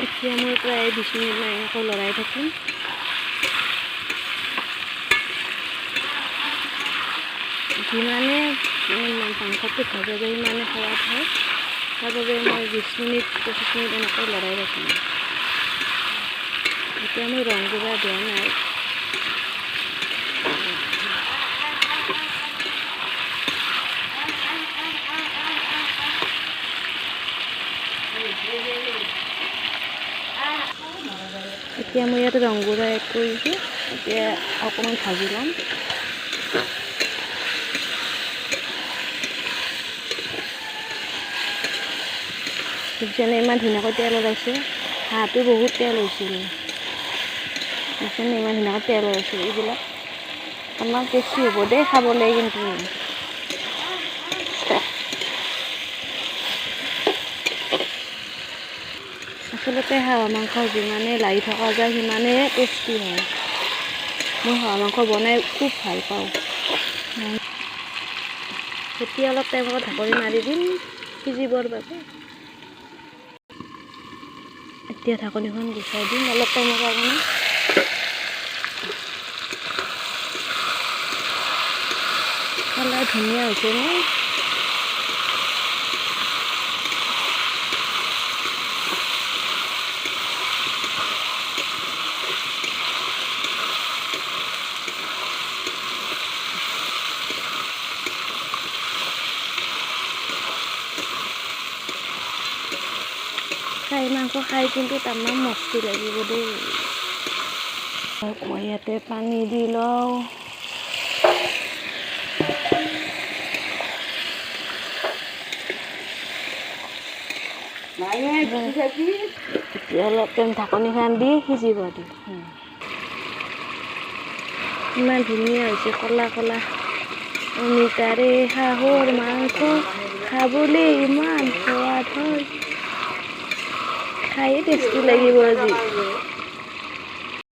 এতিয়া মই প্ৰায় 20 মিনিটমান আকৌ লৰাই থাকিম। যিমানে মাংসটো ভাজা যায় সিমানে সোৱাদ হয়, তাৰবাবে মই 20 মিনিট 25 মিনিট এনেকৈ লৰাই ৰাখিম। এতিয়া মই ৰং গুড়া দিয়া নাই। এতিয়া মই ইয়াত ৰং গুড়া এড কৰিছোঁ। এতিয়া অকণমান ভাজি ল'ম। যেনে ইমান ধুনীয়াকৈ তেল ওলাইছে, হাঁহটো বহুত তেল হৈছিল। ইমান ধুনীয়াকৈ তেল ওলাইছে। এইবিলাক আমাৰ টেষ্টি হ'ব দেই খাবলৈ কিন্তু। আচলতে হাঁহ মাংস যিমানে লাৰি থকা যায় সিমানে টেষ্টি হয়। মই হাঁহ মাংস বনাই খুব ভাল পাওঁ। এতিয়া অলপ টাইম ঢাকনি মাৰি দিম সিজিবৰ বাবে। এতিয়া ঢাকনিখন গুচাই দিম অলপ টাইমৰ কাৰণে। কালাৰ ধুনীয়া হৈছে ন? খাহী মাংস খাই কিন্তু তামাম মস্তি লাগিব দেই। মই ইয়াতে পানী দি লওঁ। এতিয়া অলপ টাইম ঢাকনিখন দি সিজিব দিম। ইমান ধুনীয়া হৈছে ক'লা ক'লা অমিতাৰে হাঁহৰ মাংস খাবলৈ ইমান সোৱাদ হয়। খায়ে টেষ্টি লাগিব আজি।